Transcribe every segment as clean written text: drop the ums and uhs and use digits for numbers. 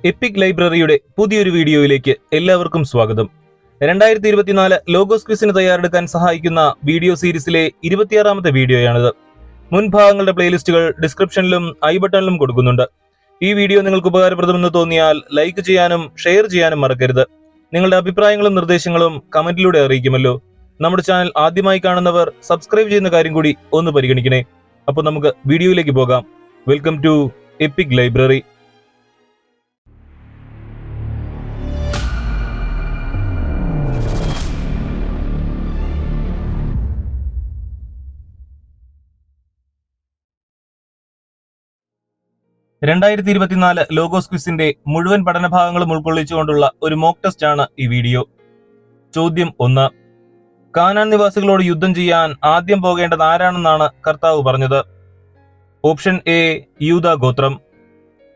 EPIC ലൈബ്രറിയുടെ പുതിയൊരു വീഡിയോയിലേക്ക് എല്ലാവർക്കും സ്വാഗതം. 2024 ലോഗോസ് ക്വിസിന് തയ്യാറെടുക്കാൻ സഹായിക്കുന്ന വീഡിയോ സീരീസിലെ 26ാമത്തെ വീഡിയോയാണിത്. മുൻഭാഗങ്ങളുടെ പ്ലേലിസ്റ്റുകൾ ഡിസ്ക്രിപ്ഷനിലും ഐ ബട്ടണിലും കൊടുക്കുന്നുണ്ട്. ഈ വീഡിയോ നിങ്ങൾക്ക് ഉപകാരപ്രദമെന്ന് തോന്നിയാൽ ലൈക്ക് ചെയ്യാനും ഷെയർ ചെയ്യാനും മറക്കരുത്. നിങ്ങളുടെ അഭിപ്രായങ്ങളും നിർദ്ദേശങ്ങളും കമന്റിലൂടെ അറിയിക്കുമല്ലോ. നമ്മുടെ ചാനൽ ആദ്യമായി കാണുന്നവർ സബ്സ്ക്രൈബ് ചെയ്യുന്ന കാര്യം കൂടി ഒന്ന് പരിഗണിക്കണേ. അപ്പോൾ നമുക്ക് വീഡിയോയിലേക്ക് പോകാം. Welcome to epic library. രണ്ടായിരത്തി 2024 ലോഗോസ് ക്വിസിന്റെ മുഴുവൻ പഠനഭാഗങ്ങളും ഉൾക്കൊള്ളിച്ചുകൊണ്ടുള്ള ഒരു മോക്ക് ടെസ്റ്റ് ആണ് ഈ വീഡിയോ. ചോദ്യം 1. കാനാൻ നിവാസികളോട് യുദ്ധം ചെയ്യാൻ ആദ്യം പോകേണ്ടത് ആരാണെന്നാണ് കർത്താവ് പറഞ്ഞത്? ഓപ്ഷൻ എ യൂദാ ഗോത്രം,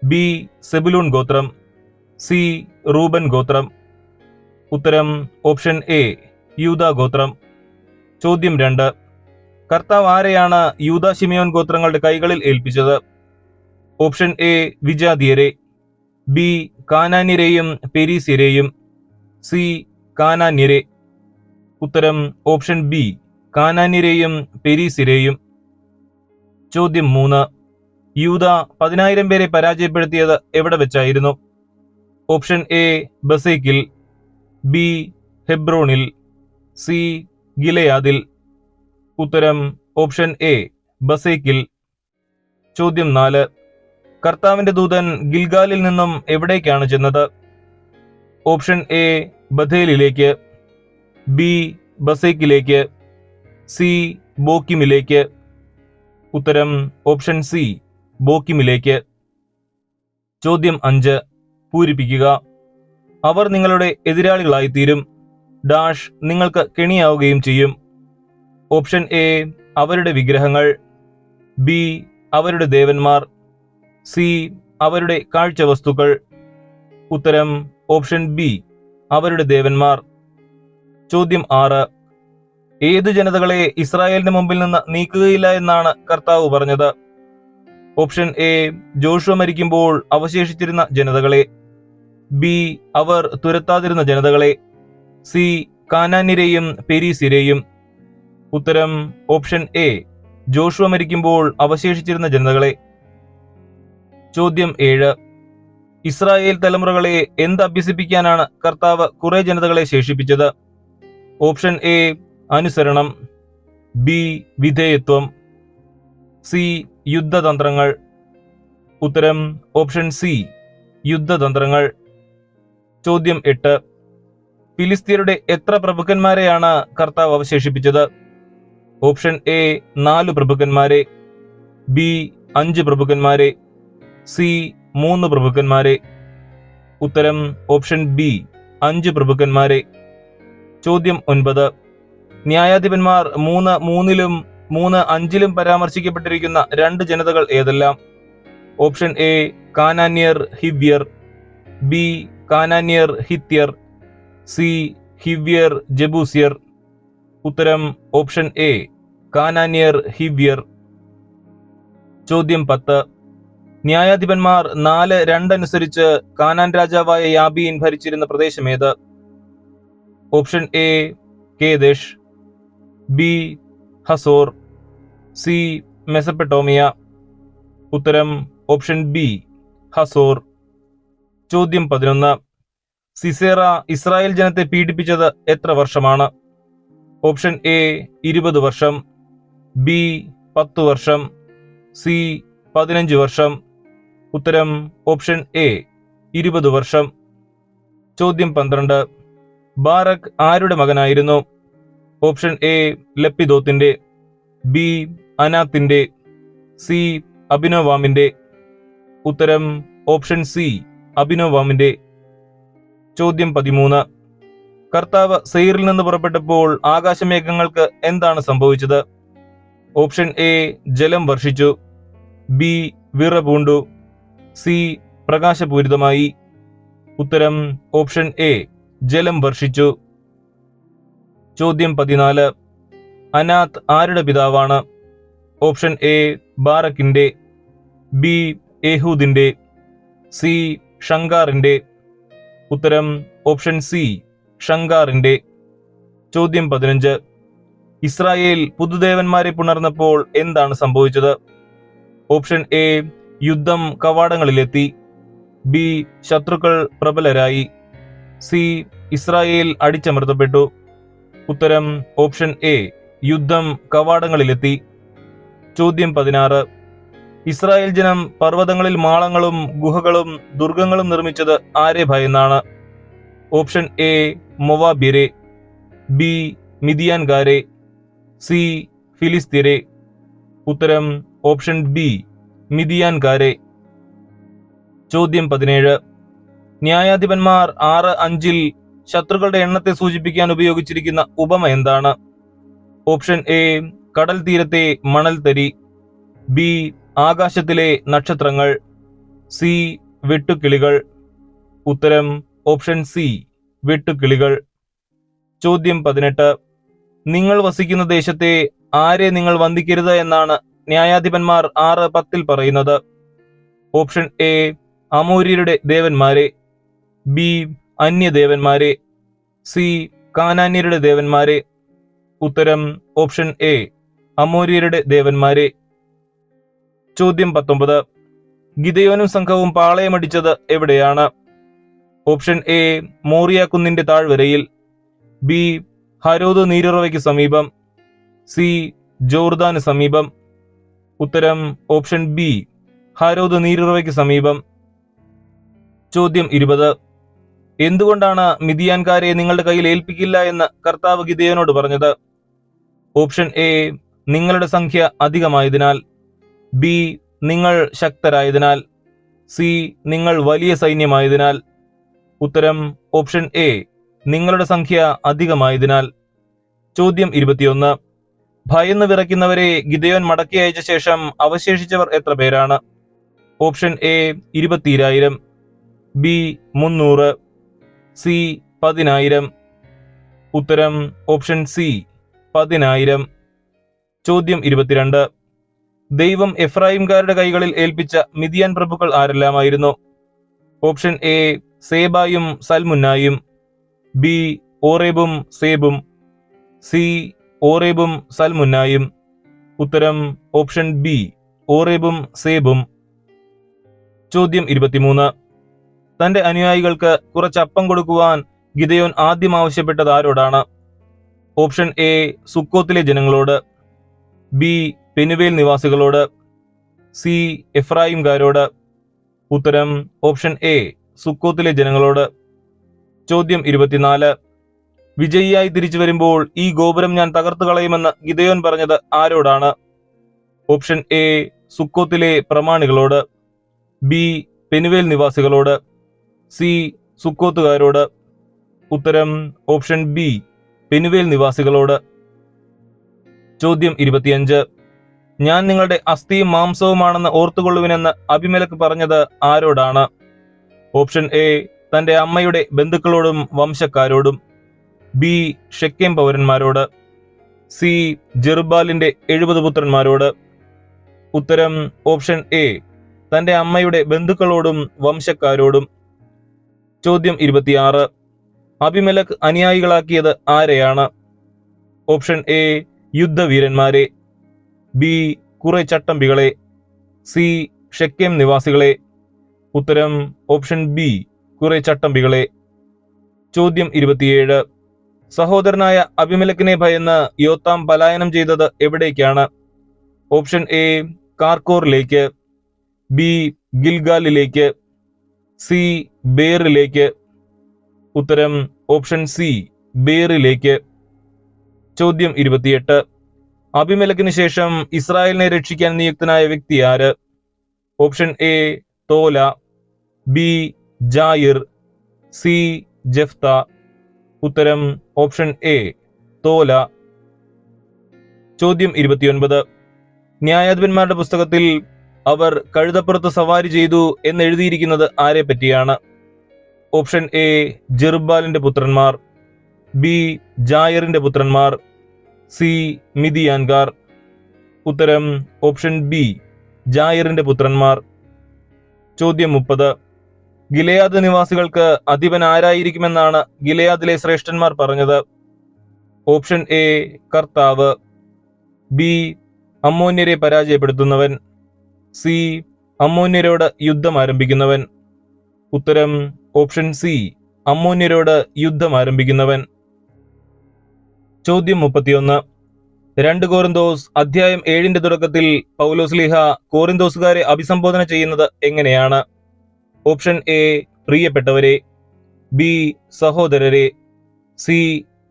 ബി സെബുലൂൺ ഗോത്രം, സി റൂബൻ ഗോത്രം. ഉത്തരം ഓപ്ഷൻ എ യൂദാ ഗോത്രം. ചോദ്യം 2. കർത്താവ് ആരെയാണ് യൂദാ ശിമയോൻ ഗോത്രങ്ങളുടെ കൈകളിൽ ഏൽപ്പിച്ചത്? ഓപ്ഷൻ എ വിജാതിയരെ, ബി കാനാന്യരെയും പെരീസ്യരെയും, സി കാനാന്യരെ. ഉത്തരം ഓപ്ഷൻ ബി കാനാന്യരെയും പെരീസ്യരെയും. ചോദ്യം 3. യൂദ 10,000 പേരെ പരാജയപ്പെടുത്തിയത് എവിടെ വെച്ചായിരുന്നു? ഓപ്ഷൻ എ ബസേക്കിൽ, ബി ഹെബ്രോണിൽ, സി ഗിലെയാദിൽ. ഉത്തരം ഓപ്ഷൻ എ ബസേക്കിൽ. ചോദ്യം 4. കർത്താവിന്റെ ദൂതൻ ഗിൽഗാലിൽ നിന്നും എവിടേക്കാണ് ചെന്നത്? ഓപ്ഷൻ എ ബഥേലിലേക്ക്, ബി ബസേക്കിലേക്ക്, സി ബോക്കിമിലേക്ക്. ഉത്തരം ഓപ്ഷൻ സി ബോക്കിമിലേക്ക്. ചോദ്യം 5. പൂരിപ്പിക്കുക. അവർ നിങ്ങളുടെ എതിരാളികളായിത്തീരും ഡാഷ് നിങ്ങൾക്ക് കെണിയാവുകയും ചെയ്യും. ഓപ്ഷൻ എ അവരുടെ വിഗ്രഹങ്ങൾ, ബി അവരുടെ ദേവന്മാർ, സി അവരുടെ കാഴ്ചവസ്തുക്കൾ. ഉത്തരം ഓപ്ഷൻ ബി അവരുടെ ദേവന്മാർ. ചോദ്യം 6. ഏതു ജനതകളെ ഇസ്രായേലിന്റെ മുമ്പിൽ നിന്ന് നീക്കുകയില്ല എന്നാണ് കർത്താവ് പറഞ്ഞത്? ഓപ്ഷൻ എ ജോഷുവ മരിക്കുമ്പോൾ അവശേഷിച്ചിരുന്ന ജനതകളെ, ബി അവർ തുരത്താതിരുന്ന ജനതകളെ, സി കാനാന്യരെയും പെരീസ്യരെയും. ഉത്തരം ഓപ്ഷൻ എ ജോഷുവ മരിക്കുമ്പോൾ അവശേഷിച്ചിരുന്ന ജനതകളെ. ചോദ്യം 7. ഇസ്രായേൽ തലമുറകളെ എന്തഭ്യസിപ്പിക്കാനാണ് കർത്താവ് കുറെ ജനതകളെ ശേഷിപ്പിച്ചത്? ഓപ്ഷൻ എ അനുസരണം, ബി വിധേയത്വം, സി യുദ്ധതന്ത്രങ്ങൾ. ഉത്തരം ഓപ്ഷൻ സി യുദ്ധതന്ത്രങ്ങൾ. ചോദ്യം 8. ഫിലിസ്തീനയുടെ എത്ര പ്രഭുക്കന്മാരെയാണ് കർത്താവ് അവശേഷിപ്പിച്ചത്? ഓപ്ഷൻ എ 4 പ്രഭുക്കന്മാരെ, ബി 5 പ്രഭുക്കന്മാരെ, സി 3 പ്രഭുക്കന്മാരെ. ഉത്തരം ഓപ്ഷൻ ബി 5 പ്രഭുക്കന്മാരെ. ചോദ്യം 9. ന്യായാധിപന്മാർ 3:3 3:5 പരാമർശിക്കപ്പെട്ടിരിക്കുന്ന 2 ജനതകൾ ഏതെല്ലാം? ഓപ്ഷൻ എ കാനാന്യർ ഹിവ്യർ, ബി കാനാന്യർ ഹിത്യർ, സി ഹിവ്യർ ജബൂസ്യർ. ഉത്തരം ഓപ്ഷൻ എ കാനാന്യർ ഹിവ്യർ. ചോദ്യം 10. ന്യായാധിപന്മാർ 4:2 അനുസരിച്ച് കാനാൻ രാജാവായ യാബീൻ ഭരിച്ചിരുന്ന പ്രദേശം ഏത്? ഓപ്ഷൻ എ കേദേശ്, ബി ഹസോർ, സി മെസപ്പട്ടോമിയ. ഉത്തരം ഓപ്ഷൻ ബി ഹസോർ. ചോദ്യം 11. സിസേറ ഇസ്രായേൽ ജനത്തെ പീഡിപ്പിച്ചത് എത്ര വർഷമാണ്? ഓപ്ഷൻ എ 20 വർഷം, ബി 10 വർഷം, സി 15 വർഷം. ഉത്തരം ഓപ്ഷൻ എ 20 വർഷം. ചോദ്യം 12. ബാറക് ആരുടെ മകനായിരുന്നു? ഓപ്ഷൻ എ ലപ്പിദോത്തിന്റെ, ബി അനാത്തിന്റെ, സി അബിനോവാമിന്റെ. ഉത്തരം ഓപ്ഷൻ സി അബിനോവാമിന്റെ. ചോദ്യം 13. കർത്താവ് സെയിരിൽ നിന്ന് പുറപ്പെട്ടപ്പോൾ ആകാശമേഘങ്ങൾക്ക് എന്താണ് സംഭവിച്ചത്? ഓപ്ഷൻ എ ജലം വർഷിച്ചു, ബി വിറ പൂണ്ടു, സി പ്രകാശപൂരിതമായി. ഉത്തരം ഓപ്ഷൻ എ ജലം വർഷിച്ചു. ചോദ്യം 14. അനാത്ത് ആരുടെ പിതാവാണ്? ഓപ്ഷൻ എ ബാറക്കിന്റെ, ബി ഏഹൂദിന്റെ, സി ഷങ്കാറിന്റെ. ഉത്തരം ഓപ്ഷൻ സി ഷങ്കാറിന്റെ. ചോദ്യം 15. ഇസ്രായേൽ പുതുദേവന്മാരെ പുണർന്നപ്പോൾ എന്താണ് സംഭവിച്ചത്? ഓപ്ഷൻ എ യുദ്ധം കവാടങ്ങളിലെത്തി. ബി ശത്രുക്കൾ പ്രബലരായി. C Israel അടിച്ചമർത്തപ്പെട്ടു. ഉത്തരം ഓപ്ഷൻ എ യുദ്ധം കവാടങ്ങളിലെത്തി. ചോദ്യം 16. ഇസ്രായേൽ ജനം പർവ്വതങ്ങളിൽ മാളങ്ങളും ഗുഹകളും ദുർഗങ്ങളും നിർമ്മിച്ചത് ആരെ ഭയന്നാണ്? ഓപ്ഷൻ എ മൊവാബ്യരെ. ബി മിദിയാൻകാരെ. സി ഫിലിസ്തീരെ. ഉത്തരം ഓപ്ഷൻ ബി മിദിയാൻകാരെ. ചോദ്യം 17. ന്യായാധിപന്മാർ 6:5 ശത്രുക്കളുടെ എണ്ണത്തെ സൂചിപ്പിക്കാൻ ഉപയോഗിച്ചിരിക്കുന്ന ഉപമ എന്താണ്? ഓപ്ഷൻ എ കടൽ തീരത്തെ മണൽത്തരി. ബി ആകാശത്തിലെ നക്ഷത്രങ്ങൾ. സി വെട്ടുക്കിളികൾ. ഉത്തരം ഓപ്ഷൻ സി വെട്ടുക്കിളികൾ. ചോദ്യം 18. നിങ്ങൾ വസിക്കുന്ന ദേശത്തെ ആരെ നിങ്ങൾ വന്ദിക്കരുത് എന്നാണ് ന്യായാധിപന്മാർ 6:10 പറയുന്നത്? ഓപ്ഷൻ എ അമോര്യരുടെ ദേവന്മാരെ. ബി അന്യദേവന്മാരെ. സി കാനാന്യരുടെ ദേവന്മാരെ. ഉത്തരം ഓപ്ഷൻ എ അമോര്യരുടെ ദേവന്മാരെ. ചോദ്യം 19. ഗിദെയോനും സംഘവും പാളയമടിച്ചത് എവിടെയാണ്? ഓപ്ഷൻ എ മോറിയ കുന്നിന്റെ താഴ്വരയിൽ. ബി ഹരോദ് നീരുറവയ്ക്ക് സമീപം. സി ജോർദാന് സമീപം. ഉത്തരം ഓപ്ഷൻ ബി ഹരോദ് നീരുറവയ്ക്ക് സമീപം. ചോദ്യം 20. എന്തുകൊണ്ടാണ് മിദിയാൻകാരെ നിങ്ങളുടെ കയ്യിൽ ഏൽപ്പിക്കില്ല എന്ന് കർത്താവ് ഗിദെയോനോട് പറഞ്ഞത്? ഓപ്ഷൻ എ നിങ്ങളുടെ സംഖ്യ അധികമായതിനാൽ. ബി നിങ്ങൾ ശക്തരായതിനാൽ. സി നിങ്ങൾ വലിയ സൈന്യമായതിനാൽ. ഉത്തരം ഓപ്ഷൻ എ നിങ്ങളുടെ സംഖ്യ അധികമായതിനാൽ. ചോദ്യം 21. ഭയന്ന് വിറയ്ക്കുന്നവരെ ഗിദെയോൻ മടക്കി അയച്ച ശേഷം അവശേഷിച്ചവർ എത്ര പേരാണ്? Option A 20,000. ബി 300. സി 10,000. ഉത്തരം ഓപ്ഷൻ സി 10,000. ചോദ്യം 22. ദൈവം എഫ്രായിംകാരുടെ കൈകളിൽ ഏൽപ്പിച്ച മിദിയാൻ പ്രഭുക്കൾ ആരെല്ലാമായിരുന്നു? ഓപ്ഷൻ എ സേബായും സൽമുന്നായും. ബി ഓറേബും സേബും. സി ഓറേബും സൽമുന്നായും. ഉത്തരം ഓപ്ഷൻ ബി ഓറേബും സേബും. ചോദ്യം 23. തന്റെ അനുയായികൾക്ക് കുറച്ച് അപ്പം കൊടുക്കുവാൻ ഗിദെയോൻ ആദ്യം ആവശ്യപ്പെട്ടത് ആരോടാണ്? ഓപ്ഷൻ എ സുക്കോത്തിലെ ജനങ്ങളോട്. ബി പെനുവേൽ നിവാസികളോട്. സി എഫ്രായിംകാരോട്. ഉത്തരം ഓപ്ഷൻ എ സുക്കോത്തിലെ ജനങ്ങളോട്. ചോദ്യം 24. വിജയിയായി തിരിച്ചു വരുമ്പോൾ ഈ ഗോപുരം ഞാൻ തകർത്തു കളയുമെന്ന് ഗിദെയോൻ പറഞ്ഞത് ആരോടാണ്? ഓപ്ഷൻ എ സുക്കോത്തിലെ പ്രമാണികളോട്. ബി പെനുവേൽ നിവാസികളോട്. സി സുക്കോത്തുകാരോട്. ഉത്തരം ഓപ്ഷൻ ബി പെനുവേൽ നിവാസികളോട്. ചോദ്യം 25. ഞാൻ നിങ്ങളുടെ അസ്ഥിയും മാംസവുമാണെന്ന് ഓർത്തുകൊള്ളുവിനെന്ന് അബിമേലെക്ക് പറഞ്ഞത് ആരോടാണ്? ഓപ്ഷൻ എ തന്റെ അമ്മയുടെ ബന്ധുക്കളോടും വംശക്കാരോടും. ബി ഷെക്കേം പൗരന്മാരോട്. സി ജെറുബ്ബാലിന്റെ 70 പുത്രന്മാരോട്. ഉത്തരം ഓപ്ഷൻ എ തന്റെ അമ്മയുടെ ബന്ധുക്കളോടും വംശക്കാരോടും. ചോദ്യം 26. അബിമേലെക്ക് അനുയായികളാക്കിയത് ആരെയാണ്? Option A യുദ്ധവീരന്മാരെ. ബി കുറെ ചട്ടമ്പികളെ. സി ഷെക്കേം നിവാസികളെ. ഉത്തരം ഓപ്ഷൻ ബി കുറെ ചട്ടമ്പികളെ. ചോദ്യം 27. സഹോദരനായ അബിമേലെക്കിനെ ഭയന്ന് യോത്താം പലായനം ചെയ്തത് എവിടേക്കാണ്? ഓപ്ഷൻ എ കാർക്കോറിലേക്ക്. ബി ഗിൽഗാലിലേക്ക്. സി ബേറിലേക്ക്. ഉത്തരം ഓപ്ഷൻ സി ബേറിലേക്ക്. ചോദ്യം 28. അബിമേലെക്കിന് ശേഷം ഇസ്രായേലിനെ രക്ഷിക്കാൻ നിയുക്തനായ വ്യക്തി ആര്? Option A tola. B ജായിർ. C Jephthah. ഉത്തരം ഓപ്ഷൻ എ തോല. ചോദ്യം 29. ന്യായാധിപന്മാരുടെ പുസ്തകത്തിൽ അവർ കഴുതപ്പുറത്ത് സവാരി ചെയ്തു എന്നെഴുതിയിരിക്കുന്നത് ആരെ പറ്റിയാണ്? ഓപ്ഷൻ എ ജെറുബ്ബാലിന്റെ പുത്രന്മാർ. ബി ജായറിന്റെ പുത്രന്മാർ. സി മിദിയാൻകാർ. ഉത്തരം ഓപ്ഷൻ ബി ജായറിന്റെ പുത്രന്മാർ. ചോദ്യം 30. ഗിലെയാദ് നിവാസികൾക്ക് അധിപൻ ആരായിരിക്കുമെന്നാണ് ഗിലെയാദിലെ ശ്രേഷ്ഠന്മാർ പറഞ്ഞത്? ഓപ്ഷൻ എ കർത്താവ്, ബി അമ്മോന്യരെ പരാജയപ്പെടുത്തുന്നവൻ, സി അമ്മോന്യരോട് യുദ്ധം ആരംഭിക്കുന്നവൻ. ഉത്തരം ഓപ്ഷൻ സി അമ്മോന്യരോട് യുദ്ധം ആരംഭിക്കുന്നവൻ. ചോദ്യം 31. 2 കോറിന്തോസ് അധ്യായം 7 തുടക്കത്തിൽ പൗലോസ്ലീഹ കോറിന്തോസുകാരെ അഭിസംബോധന ചെയ്യുന്നത് എങ്ങനെയാണ്? ഓപ്ഷൻ എ പ്രിയപ്പെട്ടവരെ, ബി സഹോദരരെ, സി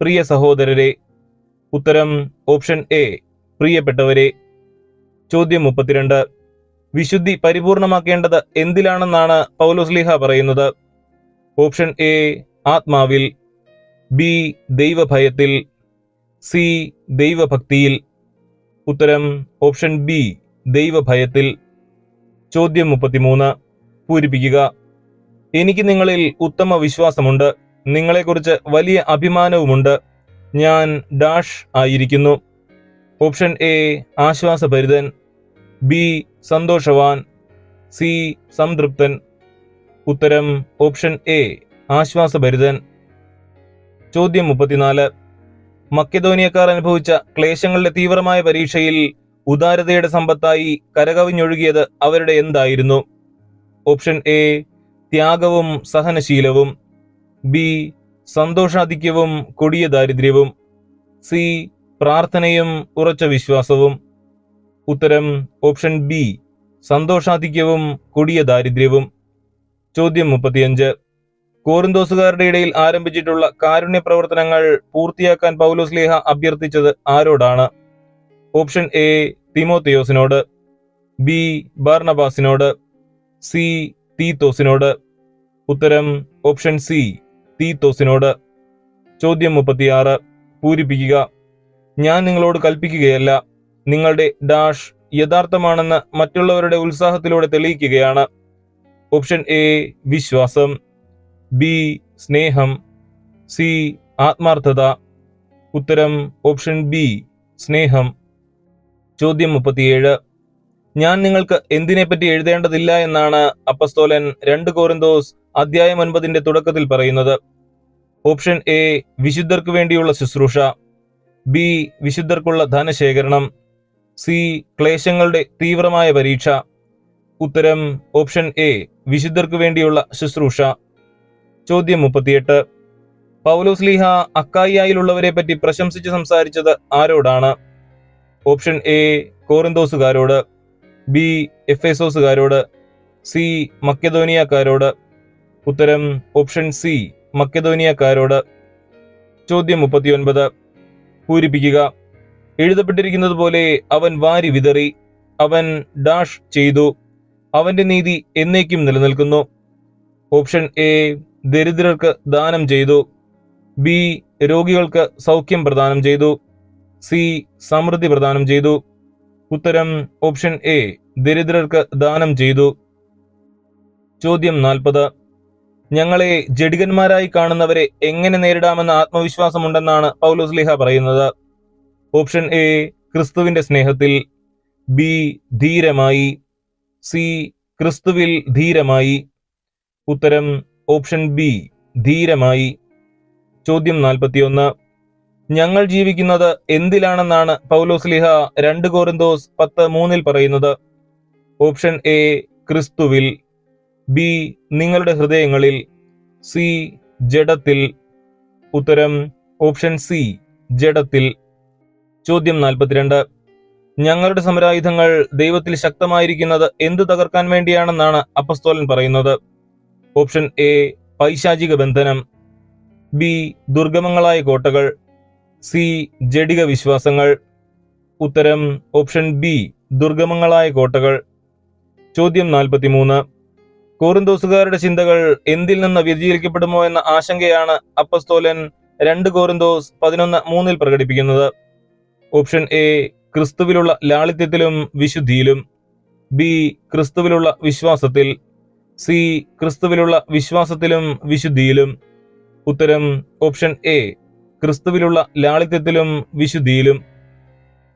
പ്രിയ സഹോദരരെ. ഉത്തരം ഓപ്ഷൻ എ പ്രിയപ്പെട്ടവരെ. ചോദ്യം 32. വിശുദ്ധി പരിപൂർണമാക്കേണ്ടത് എന്തിലാണെന്നാണ് പൗലോസ്ലീഹ പറയുന്നത്? ഓപ്ഷൻ എ ആത്മാവിൽ, ബി ദൈവഭയത്തിൽ, സി ദൈവഭക്തിയിൽ. ഉത്തരം ഓപ്ഷൻ ബി ദൈവഭയത്തിൽ. ചോദ്യം 33. പൂരിപ്പിക്കുക. എനിക്ക് നിങ്ങളിൽ ഉത്തമ വിശ്വാസമുണ്ട്, നിങ്ങളെക്കുറിച്ച് വലിയ അഭിമാനവുമുണ്ട്. ഞാൻ ഡാഷ് ആയിരിക്കുന്നു. ഓപ്ഷൻ എ ആശ്വാസഭരിതൻ, ബി സന്തോഷവാൻ, സി സംതൃപ്തൻ. ഉത്തരം ഓപ്ഷൻ എ ആശ്വാസഭരിതൻ. ചോദ്യം 34. മക്കെദോനിയക്കാർ അനുഭവിച്ച ക്ലേശങ്ങളുടെ തീവ്രമായ പരീക്ഷയിൽ ഉദാരതയുടെ സമ്പത്തായി കരകവിഞ്ഞൊഴുകിയത് അവരുടെ എന്തായിരുന്നു? ഓപ്ഷൻ എ ത്യാഗവും സഹനശീലവും, ബി സന്തോഷാധിക്യവും കൊടിയ ദാരിദ്ര്യവും, സി പ്രാർത്ഥനയും ഉറച്ച വിശ്വാസവും. ഉത്തരം ഓപ്ഷൻ ബി സന്തോഷാധിക്യവും കൊടിയ ദാരിദ്ര്യവും. ചോദ്യം 35. കോറിന്തോസുകാരുടെ ഇടയിൽ ആരംഭിച്ചിട്ടുള്ള കാരുണ്യ പ്രവർത്തനങ്ങൾ പൂർത്തിയാക്കാൻ പൗലോസ്ലീഹ അഭ്യർത്ഥിച്ചത് ആരോടാണ്? ഓപ്ഷൻ എ തിമോത്തിയോസിനോട്, ബി ബാർണബാസിനോട്, സി തീത്തോസിനോട്. ഉത്തരം ഓപ്ഷൻ സി തീത്തോസിനോട്. ചോദ്യം 36. പൂരിപ്പിക്കുക. ഞാൻ നിങ്ങളോട് കൽപ്പിക്കുകയല്ല, നിങ്ങളുടെ ഡാഷ് യഥാർത്ഥമാണെന്ന് മറ്റുള്ളവരുടെ ഉത്സാഹത്തിലൂടെ തെളിയിക്കുകയാണ്. ഓപ്ഷൻ എ വിശ്വാസം, ബി സ്നേഹം, സി ആത്മാർത്ഥത. ഉത്തരം ഓപ്ഷൻ ബി സ്നേഹം. ചോദ്യം 37. ഞാൻ നിങ്ങൾക്ക് എന്തിനെപ്പറ്റി എഴുതേണ്ടതില്ല എന്നാണ് അപ്പസ്തോലൻ 2 കോറിന്തോസ് അധ്യായം 9 തുടക്കത്തിൽ പറയുന്നത്? ഓപ്ഷൻ എ വിശുദ്ധർക്ക് വേണ്ടിയുള്ള ശുശ്രൂഷ, ബി വിശുദ്ധർക്കുള്ള ധനശേഖരണം, സി ക്ലേശങ്ങളുടെ തീവ്രമായ പരീക്ഷ. ഉത്തരം ഓപ്ഷൻ എ വിശുദ്ധർക്ക് വേണ്ടിയുള്ള ശുശ്രൂഷ. ചോദ്യം 38. പൗലോസ്ലീഹ അക്കായിയായിലുള്ളവരെ പറ്റി പ്രശംസിച്ച് സംസാരിച്ചത് ആരോടാണ്? ഓപ്ഷൻ എ കോറിന്തോസുകാരോട്, ബി എഫേസോസുകാരോട്, സി മക്കെദോനിയക്കാരോട്. ഉത്തരം ഓപ്ഷൻ സി മക്കെദോനിയക്കാരോട്. ചോദ്യം 39. പൂരിപ്പിക്കുക. എഴുതപ്പെട്ടിരിക്കുന്നത് പോലെ അവൻ വാരി വിതറി, അവൻ ഡാഷ് ചെയ്തു, അവന്റെ നീതി എന്നേക്കും നിലനിൽക്കുന്നു. ഓപ്ഷൻ എ ദരിദ്രർക്ക് ദാനം ചെയ്തു, ബി രോഗികൾക്ക് സൗഖ്യം പ്രദാനം ചെയ്തു, സി സമൃദ്ധി പ്രദാനം ചെയ്തു. ഉത്തരം ഓപ്ഷൻ എ ദരിദ്രർക്ക് ദാനം ചെയ്തു. ചോദ്യം 40. ഞങ്ങളെ ജഡികന്മാരായി കാണുന്നവരെ എങ്ങനെ നേരിടാമെന്ന ആത്മവിശ്വാസമുണ്ടെന്നാണ് പൗലോസ്ലീഹ പറയുന്നത്? ഓപ്ഷൻ എ ക്രിസ്തുവിന്റെ സ്നേഹത്തിൽ, ബി ധീരമായി, സി ക്രിസ്തുവിൽ ധീരമായി. ഉത്തരം ഓപ്ഷൻ ബി ധീരമായി. ചോദ്യം 41. ഞങ്ങൾ ജീവിക്കുന്നത് എന്തിലാണെന്നാണ് പൗലോസ്ലീഹ 2 കോറിന്തോസ് 10:3 പറയുന്നത്? ഓപ്ഷൻ എ ക്രിസ്തുവിൽ, ബി നിങ്ങളുടെ ഹൃദയങ്ങളിൽ, സി ജഡത്തിൽ. ഉത്തരം ഓപ്ഷൻ സി ജഡത്തിൽ. ചോദ്യം 42. ഞങ്ങളുടെ സമരായുധങ്ങൾ ദൈവത്തിൽ ശക്തമായിരിക്കുന്നത് എന്തു തകർക്കാൻ വേണ്ടിയാണെന്നാണ് അപ്പസ്തോലൻ പറയുന്നത്? ഓപ്ഷൻ എ പൈശാചിക ബന്ധനം, ബി ദുർഗമങ്ങളായ കോട്ടകൾ, സി ജഡിക വിശ്വാസങ്ങൾ. ഉത്തരം ഓപ്ഷൻ ബി ദുർഗമങ്ങളായ കോട്ടകൾ. ചോദ്യം 43. കോറിന്തോസുകാരുടെ ചിന്തകൾ എന്തിൽ നിന്ന് വ്യതിചലിക്കപ്പെടുമോ എന്ന ആശങ്കയാണ് അപ്പസ്തോലൻ 2 കോറിന്തോസ് 11:3 പ്രകടിപ്പിക്കുന്നത്? ഓപ്ഷൻ എ ക്രിസ്തുവിലുള്ള ലാളിത്യത്തിലും വിശുദ്ധിയിലും, ബി ക്രിസ്തുവിലുള്ള വിശ്വാസത്തിൽ, സി ക്രിസ്തുവിലുള്ള വിശ്വാസത്തിലും വിശുദ്ധിയിലും. ഉത്തരം ഓപ്ഷൻ എ ക്രിസ്തുവിലുള്ള ലാളിത്യത്തിലും വിശുദ്ധിയിലും.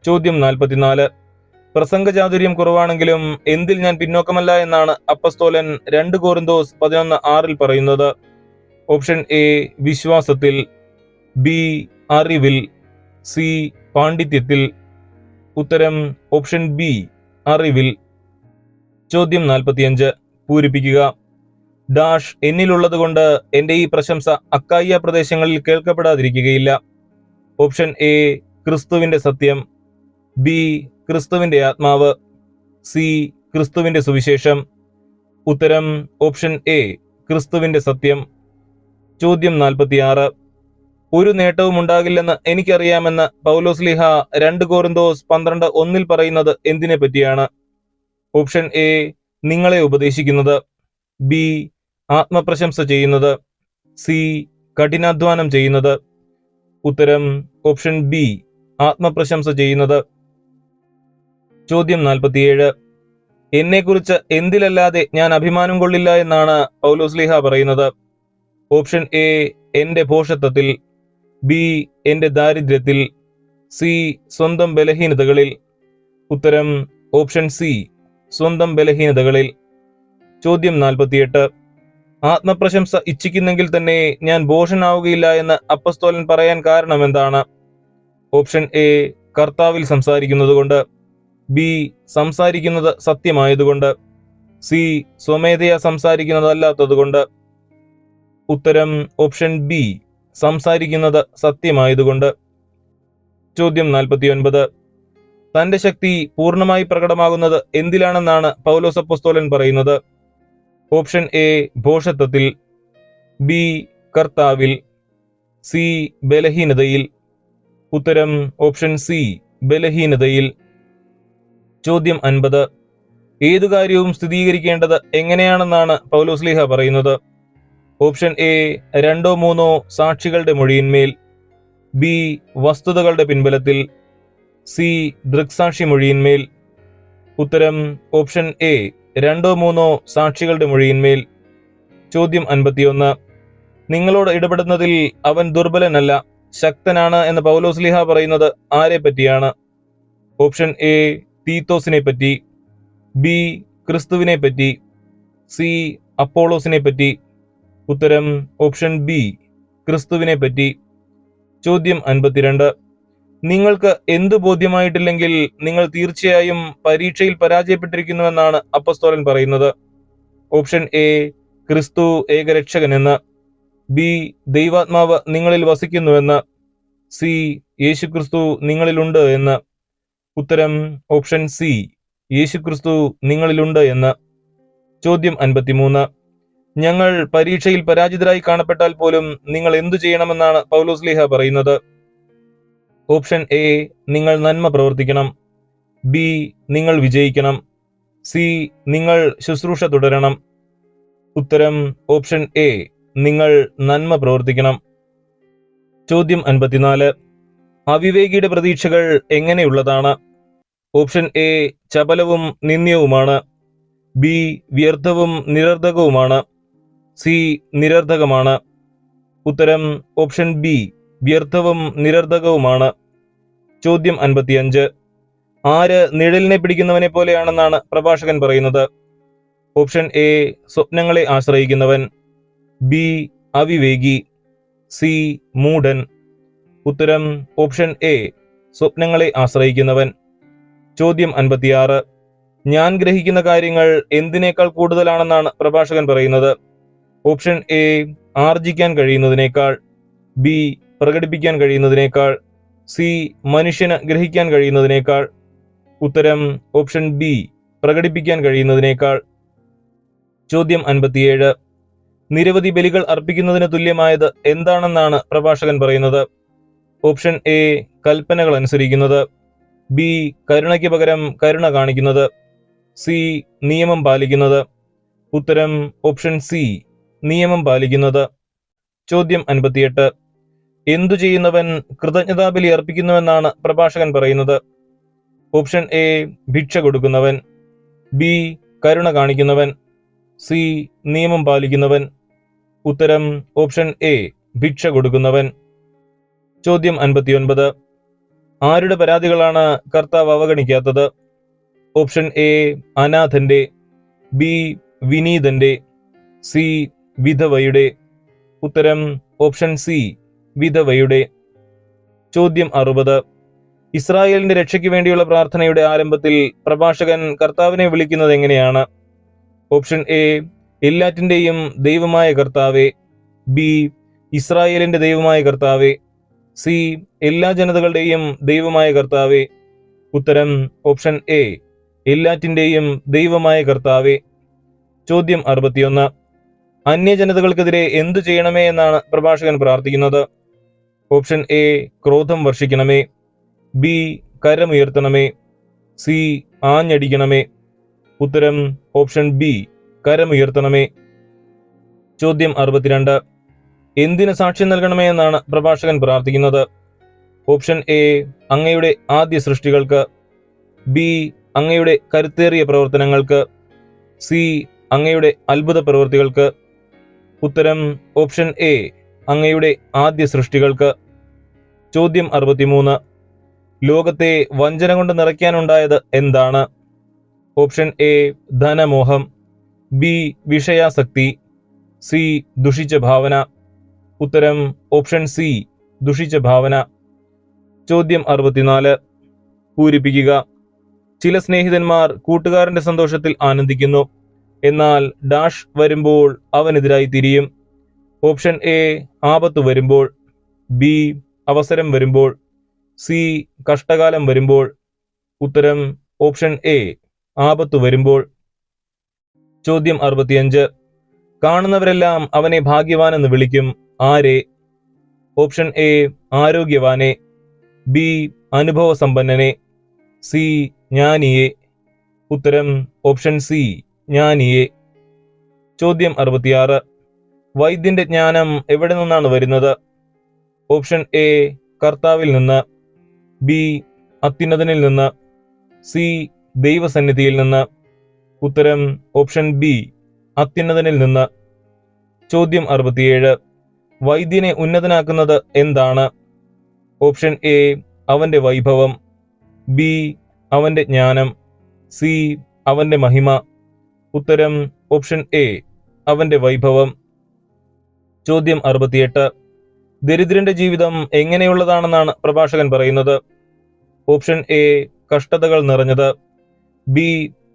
ചോദ്യം 44. പ്രസംഗചാതുര്യം കുറവാണെങ്കിലും എന്തിൽ ഞാൻ പിന്നോക്കമല്ല എന്നാണ് അപ്പസ്തോലൻ 2 കൊരിന്തോസ് 11:6 പറയുന്നത്. ഓപ്ഷൻ എ വിശ്വാസത്തിൽ, ബി അറിവിൽ, സി പാണ്ഡിത്യത്തിൽ. ഉത്തരം ഓപ്ഷൻ ബി അറിവിൽ. ചോദ്യം 45 പൂരിപ്പിക്കുക. ഡാഷ് എന്നിലുള്ളതുകൊണ്ട് എന്റെ ഈ പ്രശംസ അക്കായിയ പ്രദേശങ്ങളിൽ കേൾക്കപ്പെടാതിരിക്കുകയില്ല. ഓപ്ഷൻ എ ക്രിസ്തുവിന്റെ സത്യം, ബി ക്രിസ്തുവിന്റെ ആത്മാവ്, സി ക്രിസ്തുവിന്റെ സുവിശേഷം. ഉത്തരം ഓപ്ഷൻ എ ക്രിസ്തുവിന്റെ സത്യം. ചോദ്യം 46 ഒരു നേട്ടവും ഉണ്ടാകില്ലെന്ന് എനിക്കറിയാമെന്ന് പൗലോസ്ലീഹ 2 കൊരിന്തോസ് 12:1 പറയുന്നത് എന്തിനെ പറ്റിയാണ്? ഓപ്ഷൻ എ നിങ്ങളെ ഉപദേശിക്കുന്നത്, ബി ആത്മപ്രശംസ ചെയ്യുന്നത്, സി കഠിനാധ്വാനം ചെയ്യുന്നത്. ഉത്തരം ഓപ്ഷൻ ബി ആത്മപ്രശംസ ചെയ്യുന്നത്. ചോദ്യം 47 എന്നെക്കുറിച്ച് എന്തിലല്ലാതെ ഞാൻ അഭിമാനം കൊള്ളില്ല എന്നാണ് പൗലോസ്ലീഹ പറയുന്നത്? ഓപ്ഷൻ എ എന്റെ ഭോഷത്വത്തിൽ, ബി എന്റെ ദാരിദ്ര്യത്തിൽ, സി സ്വന്തം ബലഹീനതകളിൽ. ഉത്തരം ഓപ്ഷൻ സി സ്വന്തം ബലഹീനതകളിൽ. ചോദ്യം 48 ആത്മപ്രശംസ ഇച്ഛിക്കുന്നെങ്കിൽ തന്നെ ഞാൻ ഭോഷനാവുകയില്ല എന്ന് അപ്പസ്തോലൻ പറയാൻ കാരണം എന്താണ്? ഓപ്ഷൻ എ കർത്താവിൽ സംസാരിക്കുന്നതുകൊണ്ട്, ബി സംസാരിക്കുന്നത് സത്യമായതുകൊണ്ട്, സി സ്വമേധയാ സംസാരിക്കുന്നതല്ലാത്തതുകൊണ്ട്. ഉത്തരം ഓപ്ഷൻ ബി സംസാരിക്കുന്നത് സത്യമായതുകൊണ്ട്. ചോദ്യം 49 തന്റെ ശക്തി പൂർണ്ണമായി പ്രകടമാകുന്നത് എന്തിലാണെന്നാണ് പൗലോസ് അപ്പോസ്തലൻ പറയുന്നത്? ഓപ്ഷൻ എ ഭോഷത്വത്തിൽ, ബി കർത്താവിൽ, സി ബലഹീനതയിൽ. ഉത്തരം ഓപ്ഷൻ സി ബലഹീനതയിൽ. ചോദ്യം 50 ഏതു കാര്യവും സ്ഥിരീകരിക്കേണ്ടത് എങ്ങനെയാണെന്നാണ് പൗലോസ്ലീഹ പറയുന്നത്? ഓപ്ഷൻ എ 2-3 സാക്ഷികളുടെ മൊഴിയിന്മേൽ, ബി വസ്തുതകളുടെ പിൻബലത്തിൽ, സി ദൃക്സാക്ഷി മൊഴിയിന്മേൽ. ഉത്തരം ഓപ്ഷൻ എ 2-3 സാക്ഷികളുടെ മൊഴിയിന്മേൽ. ചോദ്യം 51 നിങ്ങളോട് ഇടപെടുന്നതിൽ അവൻ ദുർബലനല്ല, ശക്തനാണ് എന്ന് പൗലോസ്ലീഹ പറയുന്നത് ആരെ പറ്റിയാണ്? ഓപ്ഷൻ എ തീത്തോസിനെ പറ്റി, ബി ക്രിസ്തുവിനെ പറ്റി, സി അപ്പോളോസിനെ പറ്റി. ഉത്തരം ഓപ്ഷൻ ബി ക്രിസ്തുവിനെ പറ്റി. ചോദ്യം 52 നിങ്ങൾക്ക് എന്തു ബോധ്യമായിട്ടില്ലെങ്കിൽ നിങ്ങൾ തീർച്ചയായും പരീക്ഷയിൽ പരാജയപ്പെട്ടിരിക്കുന്നുവെന്നാണ് അപ്പസ്തോലൻ പറയുന്നത്? ഓപ്ഷൻ എ ക്രിസ്തു ഏകരക്ഷകനെന്ന്, ബി ദൈവാത്മാവ് നിങ്ങളിൽ വസിക്കുന്നുവെന്ന്, സി യേശുക്രിസ്തു നിങ്ങളിലുണ്ട് എന്ന്. ഉത്തരം ഓപ്ഷൻ സി യേശുക്രിസ്തു നിങ്ങളിലുണ്ട് എന്ന്. ചോദ്യം 53 ഞങ്ങൾ പരീക്ഷയിൽ പരാജിതരായി കാണപ്പെട്ടാൽ പോലും നിങ്ങൾ എന്തു ചെയ്യണമെന്നാണ് പൗലോസ്ലീഹ പറയുന്നത്? ഓപ്ഷൻ എ നിങ്ങൾ നന്മ പ്രവർത്തിക്കണം, ബി നിങ്ങൾ വിജയിക്കണം, സി നിങ്ങൾ ശുശ്രൂഷ തുടരണം. ഉത്തരം ഓപ്ഷൻ എ നിങ്ങൾ നന്മ പ്രവർത്തിക്കണം. ചോദ്യം 54 അവിവേകിയുടെ പ്രതീക്ഷകൾ എങ്ങനെയുള്ളതാണ്? ഓപ്ഷൻ എ ചപലവും നിന്ദ്യവുമാണ്, ബി വ്യർത്ഥവും നിരർഥകവുമാണ്, സി നിരർഥകമാണ്. ഉത്തരം ഓപ്ഷൻ ബി വ്യർത്ഥവും നിരർഥകവുമാണ്. ചോദ്യം 55 ആര് നിഴലിനെ പിടിക്കുന്നവനെ പോലെയാണെന്നാണ് പ്രഭാഷകൻ പറയുന്നത്? ഓപ്ഷൻ എ സ്വപ്നങ്ങളെ ആശ്രയിക്കുന്നവൻ, ബി അവിവേകി, സി മൂഢൻ. ഉത്തരം ഓപ്ഷൻ എ സ്വപ്നങ്ങളെ ആശ്രയിക്കുന്നവൻ. ചോദ്യം 56 ഞാൻ ഗ്രഹിക്കുന്ന കാര്യങ്ങൾ എന്തിനേക്കാൾ കൂടുതലാണെന്നാണ് പ്രഭാഷകൻ പറയുന്നത്? ഓപ്ഷൻ എ ആർജിക്കാൻ കഴിയുന്നതിനേക്കാൾ, ബി പ്രകടിപ്പിക്കാൻ കഴിയുന്നതിനേക്കാൾ, സി മനുഷ്യന് ഗ്രഹിക്കാൻ കഴിയുന്നതിനേക്കാൾ. ഉത്തരം ഓപ്ഷൻ ബി പ്രകടിപ്പിക്കാൻ കഴിയുന്നതിനേക്കാൾ. ചോദ്യം 57 നിരവധി ബലികൾ അർപ്പിക്കുന്നതിന് തുല്യമായത് എന്താണെന്നാണ് പ്രഭാഷകൻ പറയുന്നത്? ഓപ്ഷൻ എ കൽപ്പനകൾ അനുസരിക്കുന്നത്, ബി കരുണയ്ക്ക് പകരം കരുണ കാണിക്കുന്നത്, സി നിയമം പാലിക്കുന്നത്. ഉത്തരം ഓപ്ഷൻ സി നിയമം പാലിക്കുന്നത്. ചോദ്യം 58 എന്തു ചെയ്യുന്നവൻ കൃതജ്ഞതാബലി അർപ്പിക്കുന്നുവെന്നാണ് പ്രഭാഷകൻ പറയുന്നത്? ഓപ്ഷൻ എ ഭിക്ഷ കൊടുക്കുന്നവൻ, ബി കരുണ കാണിക്കുന്നവൻ, സി നിയമം പാലിക്കുന്നവൻ. ഉത്തരം ഓപ്ഷൻ എ ഭിക്ഷ കൊടുക്കുന്നവൻ. ചോദ്യം 59 ആരുടെ പരാതികളാണ് കർത്താവ് അവഗണിക്കാത്തത്? ഓപ്ഷൻ എ അനാഥന്റെ, ബി വിനീതന്റെ, സി വിധവയുടെ. ഉത്തരം ഓപ്ഷൻ സി വിധവയുടെ. ചോദ്യം 60. ഇസ്രായേലിന്റെ രക്ഷയ്ക്ക് വേണ്ടിയുള്ള പ്രാർത്ഥനയുടെ ആരംഭത്തിൽ പ്രഭാഷകൻ കർത്താവിനെ വിളിക്കുന്നത് എങ്ങനെയാണ്? ഓപ്ഷൻ എ എല്ലാറ്റിന്റെയും ദൈവമായ കർത്താവെ, ബി ഇസ്രായേലിന്റെ ദൈവമായ കർത്താവെ, സി എല്ലാ ജനതകളുടെയും ദൈവമായ കർത്താവെ. ഉത്തരം ഓപ്ഷൻ എ എല്ലാറ്റിന്റെയും ദൈവമായ കർത്താവെ. ചോദ്യം 61. അന്യജനതകൾക്കെതിരെ എന്തു ചെയ്യണമേ എന്നാണ് പ്രഭാഷകൻ പ്രാർത്ഥിക്കുന്നത്? ഓപ്ഷൻ എ ക്രോധം വർഷിക്കണമേ, ബി കരമുയർത്തണമേ, സി ആഞ്ഞടിക്കണമേ. ഉത്തരം ഓപ്ഷൻ ബി കരമുയർത്തണമേ. ചോദ്യം 62. എന്തിന് സാക്ഷ്യം നൽകണമേ എന്നാണ് പ്രഭാഷകൻ പ്രാർത്ഥിക്കുന്നത്? ഓപ്ഷൻ എ അങ്ങയുടെ ആദ്യ സൃഷ്ടികൾക്ക്, ബി അങ്ങയുടെ കരുത്തേറിയ പ്രവർത്തനങ്ങൾക്ക്, സി അങ്ങയുടെ അത്ഭുത പ്രവൃത്തികൾക്ക്. ഉത്തരം ഓപ്ഷൻ എ അങ്ങയുടെ ആദ്യ സൃഷ്ടികൾക്ക്. ചോദ്യം 63. ലോകത്തെ വഞ്ചന കൊണ്ട് നിറയ്ക്കാനുണ്ടായത് എന്താണ്? ഓപ്ഷൻ എ ധനമോഹം, ബി വിഷയാസക്തി, സി ദുഷിച്ച ഭാവന. ഉത്തരം ഓപ്ഷൻ സി ദുഷിച്ച ഭാവന. ചോദ്യം 64. പൂരിപ്പിക്കുക. ചില സ്നേഹിതന്മാർ കൂട്ടുകാരന്റെ സന്തോഷത്തിൽ ആനന്ദിക്കുന്നു, എന്നാൽ ഡാഷ് വരുമ്പോൾ അവനെതിരായി തിരിയും. ഓപ്ഷൻ എ ആപത്ത് വരുമ്പോൾ, ബി അവസരം വരുമ്പോൾ, സി കഷ്ടകാലം വരുമ്പോൾ. ഉത്തരം ഓപ്ഷൻ എ ആപത്ത് വരുമ്പോൾ. ചോദ്യം 65. കാണുന്നവരെല്ലാം അവനെ ഭാഗ്യവാനെന്ന് വിളിക്കും, ആരെ? ഓപ്ഷൻ എ ആരോഗ്യവാനെ, ബി അനുഭവസമ്പന്നനെ, സി ജ്ഞാനിയെ. ഉത്തരം ഓപ്ഷൻ സി ജ്ഞാനിയെ. ചോദ്യം 66. വൈദ്യന്റെ ജ്ഞാനം എവിടെ നിന്നാണ് വരുന്നത്? ഓപ്ഷൻ എ കർത്താവിൽ നിന്ന്, ബി അത്യുന്നതനിൽ നിന്ന്, സി ദൈവസന്നിധിയിൽ നിന്ന്. ഉത്തരം ഓപ്ഷൻ ബി അത്യുന്നതനിൽ നിന്ന്. ചോദ്യം 67. വൈദ്യനെ ഉന്നതനാക്കുന്നത് എന്താണ്? ഓപ്ഷൻ എ അവന്റെ വൈഭവം, ബി അവന്റെ ജ്ഞാനം, സി അവന്റെ മഹിമ. ഉത്തരം ഓപ്ഷൻ എ അവന്റെ വൈഭവം. ചോദ്യം 68. ദരിദ്രന്റെ ജീവിതം എങ്ങനെയുള്ളതാണെന്നാണ് പ്രഭാഷകൻ പറയുന്നത്? ഓപ്ഷൻ എ കഷ്ടതകൾ നിറഞ്ഞത്, ബി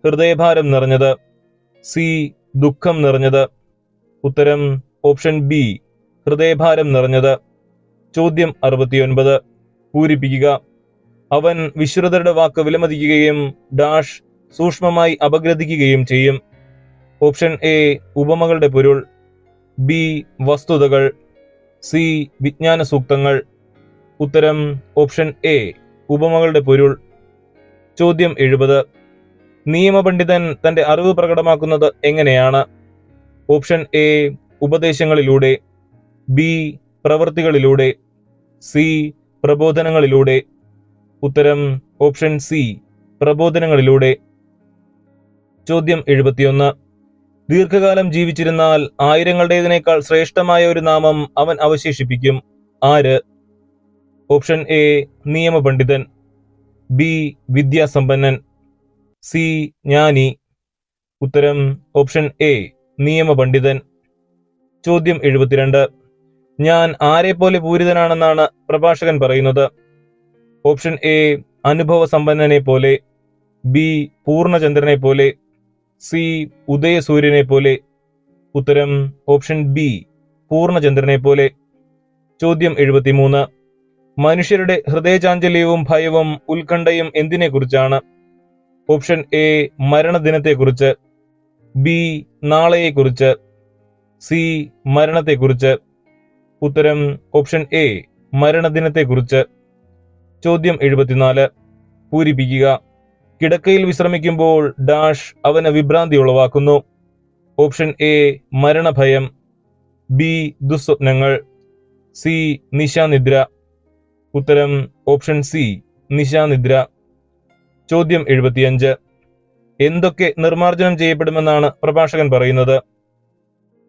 ഹൃദയഭാരം നിറഞ്ഞത്, സി ദുഃഖം നിറഞ്ഞത്. ഉത്തരം ഓപ്ഷൻ ബി ഹൃദയഭാരം നിറഞ്ഞത്. ചോദ്യം 69. പൂരിപ്പിക്കുക. അവൻ വിശ്രുതരുടെ വാക്ക് വിലമതിക്കുകയും ഡാഷ് സൂക്ഷ്മമായി അപഗ്രഥിക്കുകയും ചെയ്യും. ഓപ്ഷൻ എ ഉപമകളുടെ പൊരുൾ, ബി വസ്തുതകൾ, സി വിജ്ഞാന സൂക്തങ്ങൾ. ഉത്തരം ഓപ്ഷൻ എ ഉപമകളുടെ പൊരുൾ. ചോദ്യം 70. നിയമപണ്ഡിതൻ തന്റെ അറിവ് പ്രകടമാക്കുന്നത് എങ്ങനെയാണ്? ഓപ്ഷൻ എ ഉപദേശങ്ങളിലൂടെ, ബി പ്രവൃത്തികളിലൂടെ, സി പ്രബോധനങ്ങളിലൂടെ. ഉത്തരം ഓപ്ഷൻ സി പ്രബോധനങ്ങളിലൂടെ. ചോദ്യം 71. ദീർഘകാലം ജീവിച്ചിരുന്നാൽ ആയിരങ്ങളുടേതിനേക്കാൾ ശ്രേഷ്ഠമായ ഒരു നാമം അവൻ അവശേഷിപ്പിക്കും, ആര്? ഓപ്ഷൻ എ നിയമപണ്ഡിതൻ, ബി വിദ്യാസമ്പന്നൻ, സി ജ്ഞാനി. ഉത്തരം ഓപ്ഷൻ എ നിയമപണ്ഡിതൻ. ചോദ്യം 72. ഞാൻ ആരെ പോലെ പൂരിതനാണെന്നാണ് പ്രഭാഷകൻ പറയുന്നത്? ഓപ്ഷൻ എ അനുഭവസമ്പന്നനെ പോലെ, ബി പൂർണ്ണചന്ദ്രനെ പോലെ, സി ഉദയസൂര്യനെ പോലെ. ഉത്തരം ഓപ്ഷൻ ബി പൂർണ്ണചന്ദ്രനെ പോലെ. ചോദ്യം 73. മനുഷ്യരുടെ ഹൃദയചാഞ്ചല്യവും ഭയവും ഉത്കണ്ഠയും എന്തിനെക്കുറിച്ചാണ്? ഓപ്ഷൻ എ മരണദിനത്തെക്കുറിച്ച്, ബി നാളെയെക്കുറിച്ച്, സി മരണത്തെക്കുറിച്ച്. ഉത്തരം ഓപ്ഷൻ എ മരണദിനത്തെക്കുറിച്ച്. ചോദ്യം 74. പൂരിപ്പിക്കുക. കിടക്കയിൽ വിശ്രമിക്കുമ്പോൾ ഡാഷ് അവന് വിഭ്രാന്തി ഉളവാക്കുന്നു. ഓപ്ഷൻ എ മരണഭയം, ബി ദുസ്വപ്നങ്ങൾ, സി നിശാനിദ്ര. ഉത്തരം ഓപ്ഷൻ സി നിശാനിദ്ര. ചോദ്യം 75. എന്തൊക്കെ നിർമ്മാർജ്ജനം ചെയ്യപ്പെടുമെന്നാണ് പ്രഭാഷകൻ പറയുന്നത്?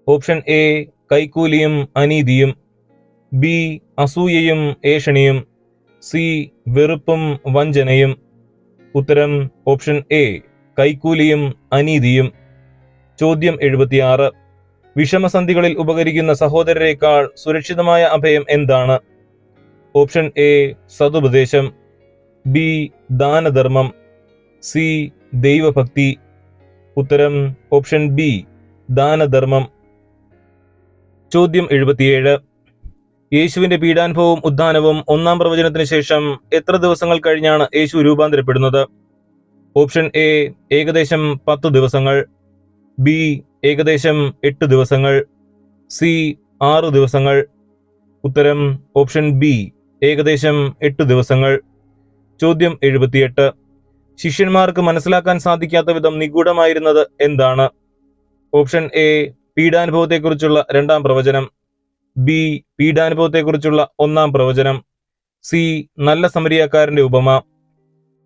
ഓപ്ഷൻ എ കൈക്കൂലിയും അനീതിയും, ബി അസൂയയും ഏഷണിയും, സി വെറുപ്പും വഞ്ചനയും. ഉത്തരം ഓപ്ഷൻ എ കൈക്കൂലിയും അനീതിയും. ചോദ്യം 76. വിഷമസന്ധികളിൽ ഉപകരിക്കുന്ന സഹോദരരെക്കാൾ സുരക്ഷിതമായ അഭയം എന്താണ്? ഓപ്ഷൻ എ സതുപദേശം, ബി ദാനധർമ്മം, സി ദൈവഭക്തി. ഉത്തരം ഓപ്ഷൻ ബി ദാനധർമ്മം. ചോദ്യം 77. യേശുവിന്റെ പീഡാനുഭവവും ഉദ്ധാനവും ഒന്നാം പ്രവചനത്തിന് ശേഷം എത്ര ദിവസങ്ങൾ കഴിഞ്ഞാണ് യേശു രൂപാന്തരപ്പെടുന്നത്? ഓപ്ഷൻ എ ഏകദേശം 10 ദിവസങ്ങൾ, ബി ഏകദേശം 8 ദിവസങ്ങൾ, സി 6 ദിവസങ്ങൾ. ഉത്തരം ഓപ്ഷൻ ബി ഏകദേശം 8 ദിവസങ്ങൾ. ചോദ്യം 78. ശിഷ്യന്മാർക്ക് മനസ്സിലാക്കാൻ സാധിക്കാത്ത വിധം നിഗൂഢമായിരുന്നത് എന്താണ്? ഓപ്ഷൻ എ പീഡാനുഭവത്തെക്കുറിച്ചുള്ള 2-ാം പ്രവചനം, ബി പീഡാനുഭവത്തെക്കുറിച്ചുള്ള 1-ാം പ്രവചനം, സി നല്ല സമരിയാക്കാരന്റെ ഉപമ.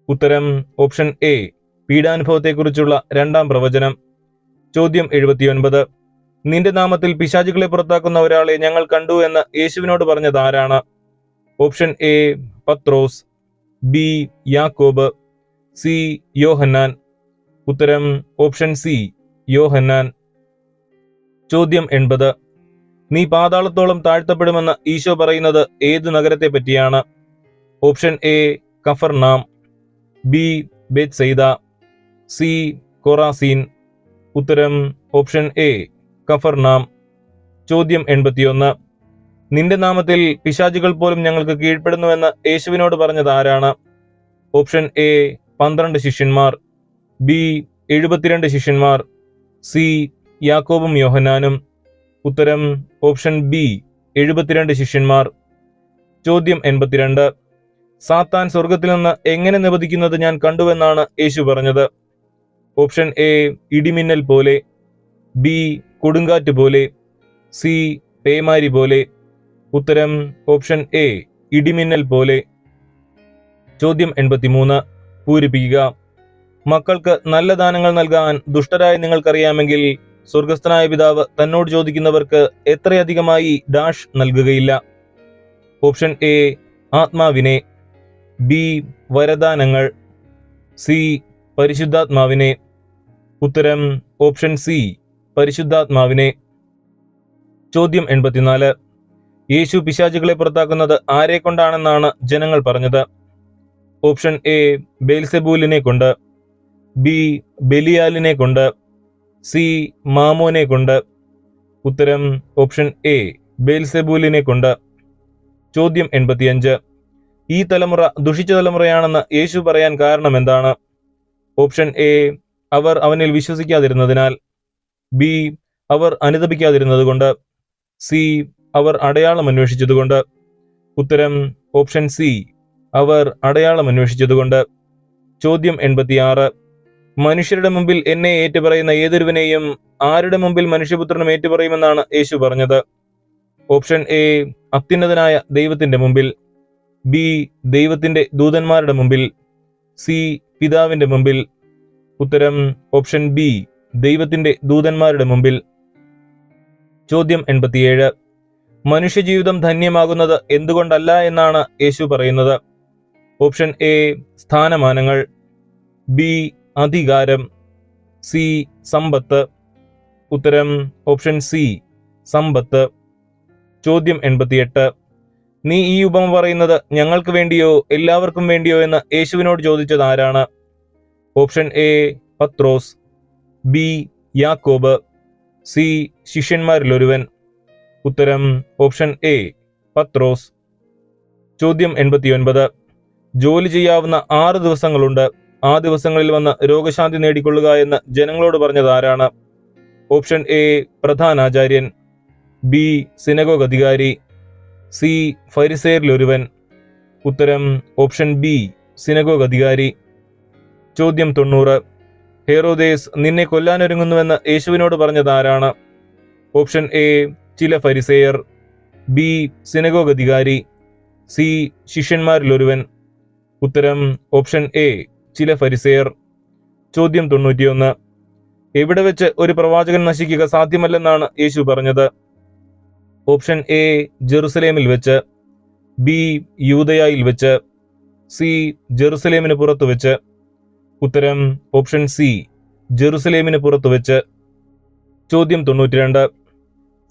ഉത്തരം ഓപ്ഷൻ എ പീഡാനുഭവത്തെക്കുറിച്ചുള്ള 2-ാം പ്രവചനം. ചോദ്യം 79. നിന്റെ നാമത്തിൽ പിശാചുകളെ പുറത്താക്കുന്ന ഒരാളെ ഞങ്ങൾ കണ്ടു എന്ന് യേശുവിനോട് പറഞ്ഞത് ആരാണ്? ഓപ്ഷൻ എ പത്രോസ്, ബി യാക്കോബ്, സി യോഹന്നാൻ. ഉത്തരം ഓപ്ഷൻ സി യോഹന്നാൻ. ചോദ്യം 80. നീ പാതാളത്തോളം താഴ്ത്തപ്പെടുമെന്ന് ഈശോ പറയുന്നത് ഏത് നഗരത്തെ പറ്റിയാണ്? ഓപ്ഷൻ എ കഫർനാം, ബി ബേത്സൈദ, സി കൊറാസീൻ. ഉത്തരം ഓപ്ഷൻ എ കഫർനാം. ചോദ്യം 81. നിന്റെ നാമത്തിൽ പിശാചുകൾ പോലും ഞങ്ങൾക്ക് കീഴ്പ്പെടുന്നുവെന്ന് യേശുവിനോട് പറഞ്ഞത് ആരാണ്? ഓപ്ഷൻ എ 12 ശിഷ്യന്മാർ, ബി 72 ശിഷ്യന്മാർ, സി യാക്കോബും യോഹന്നാനും. ഉത്തരം ഓപ്ഷൻ ബി 72 ശിഷ്യന്മാർ. ചോദ്യം 82. സാത്താൻ സ്വർഗത്തിൽ നിന്ന് എങ്ങനെ നിപതിക്കുന്നത് ഞാൻ കണ്ടുവെന്നാണ് യേശു പറഞ്ഞത്? ഓപ്ഷൻ എ ഇടിമിന്നൽ പോലെ, ബി കൊടുങ്കാറ്റ് പോലെ, സി പേമാരി പോലെ. ഉത്തരം ഓപ്ഷൻ എ ഇടിമിന്നൽ പോലെ. ചോദ്യം 83. പൂരിപ്പിക്കുക. മക്കൾക്ക് നല്ല ദാനങ്ങൾ നൽകാൻ ദുഷ്ടരായ നിങ്ങൾക്കറിയാമെങ്കിൽ സ്വർഗസ്ഥനായ പിതാവ് തന്നോട് ചോദിക്കുന്നവർക്ക് എത്രയധികമായി ഡാഷ് നൽകുകയില്ല? ഓപ്ഷൻ എ ആത്മാവിനെ, ബി വരദാനങ്ങൾ, സി പരിശുദ്ധാത്മാവിനെ. ഉത്തരം ഓപ്ഷൻ സി പരിശുദ്ധാത്മാവിനെ. ചോദ്യം 84. യേശു പിശാചുകളെ പുറത്താക്കുന്നത് ആരെ കൊണ്ടാണെന്നാണ് ജനങ്ങൾ പറഞ്ഞത്? ഓപ്ഷൻ എ ബേൽസെബൂലിനെ കൊണ്ട്, ബി ബെലിയാലിനെ കൊണ്ട്, സി മാമോനെ കൊണ്ട്. ഉത്തരം ഓപ്ഷൻ എ ബേൽസെബൂലിനെ കൊണ്ട്. ചോദ്യം 85. ഈ തലമുറ ദുഷിച്ച തലമുറയാണെന്ന് യേശു പറയാൻ കാരണം എന്താണ്? ഓപ്ഷൻ എ അവർ അവനിൽ വിശ്വസിക്കാതിരുന്നതിനാൽ, ബി അവർ അനുതപിക്കാതിരുന്നതുകൊണ്ട്, സി അവർ അടയാളം അന്വേഷിച്ചതുകൊണ്ട്. ഉത്തരം ഓപ്ഷൻ സി അവർ അടയാളം അന്വേഷിച്ചതുകൊണ്ട്. ചോദ്യം 86. മനുഷ്യരുടെ മുമ്പിൽ എന്നെ ഏറ്റുപറയുന്ന ഏതൊരുവനെയും ആരുടെ മുമ്പിൽ മനുഷ്യപുത്രനും ഏറ്റുപറയുമെന്നാണ് യേശു പറഞ്ഞത്? ഓപ്ഷൻ എ അത്യുന്നതനായ ദൈവത്തിന്റെ മുമ്പിൽ, ബി ദൈവത്തിന്റെ ദൂതന്മാരുടെ മുമ്പിൽ, സി പിതാവിന്റെ മുമ്പിൽ. ഉത്തരം ഓപ്ഷൻ ബി ദൈവത്തിന്റെ ദൂതന്മാരുടെ മുമ്പിൽ. ചോദ്യം 87. മനുഷ്യജീവിതം ധന്യമാകുന്നത് എന്തുകൊണ്ടല്ല എന്നാണ് യേശു പറയുന്നത്? ഓപ്ഷൻ എ സ്ഥാനമാനങ്ങൾ, ബി അധികാരം, സി സമ്പത്ത്. ഉത്തരം ഓപ്ഷൻ സി സമ്പത്ത്. ചോദ്യം 88. നീ ഈ ഉപമ പറയുന്നത് ഞങ്ങൾക്ക് വേണ്ടിയോ എല്ലാവർക്കും വേണ്ടിയോ എന്ന് യേശുവിനോട് ചോദിച്ചത് ആരാണ്? ഓപ്ഷൻ എ പത്രോസ്, ബി യാക്കോബ്, സി ശിഷ്യന്മാരിലൊരുവൻ. ഉത്തരം ഓപ്ഷൻ എ പത്രോസ്. ചോദ്യം 89. ജോലി ചെയ്യാവുന്ന 6 ദിവസങ്ങളുണ്ട്. ആ ദിവസങ്ങളിൽ വന്ന് രോഗശാന്തി നേടിക്കൊള്ളുക എന്ന് ജനങ്ങളോട് പറഞ്ഞത് ആരാണ്? ഓപ്ഷൻ എ പ്രധാനാചാര്യൻ, ബി സിനഗോഗ് അധികാരി, സി ഫരിസേയരിലൊരുവൻ. ഉത്തരം ഓപ്ഷൻ ബി സിനഗോഗ് അധികാരി. ചോദ്യം 90. ഹെറോദേസ് നിന്നെ കൊല്ലാനൊരുങ്ങുന്നുവെന്ന് യേശുവിനോട് പറഞ്ഞത് ആരാണ്? ഓപ്ഷൻ എ ചില ഫരിസേയർ, ബി സിനഗോഗ് അധികാരി, സി ശിഷ്യന്മാരിലൊരുവൻ. ഉത്തരം ഓപ്ഷൻ എ ചില ഫരിസേയർ. ചോദ്യം 91. എവിടെ വെച്ച് ഒരു പ്രവാചകൻ നശിക്കുക സാധ്യമല്ലെന്നാണ് യേശു പറഞ്ഞത്? ഓപ്ഷൻ എ ജെറുസലേമിൽ വെച്ച്, ബി യൂദയായിൽ വെച്ച്, സി ജെറുസലേമിന് പുറത്തു വെച്ച്. ഉത്തരം ഓപ്ഷൻ സി, ജെറുസലേമിന് പുറത്തുവെച്ച്. ചോദ്യം 92.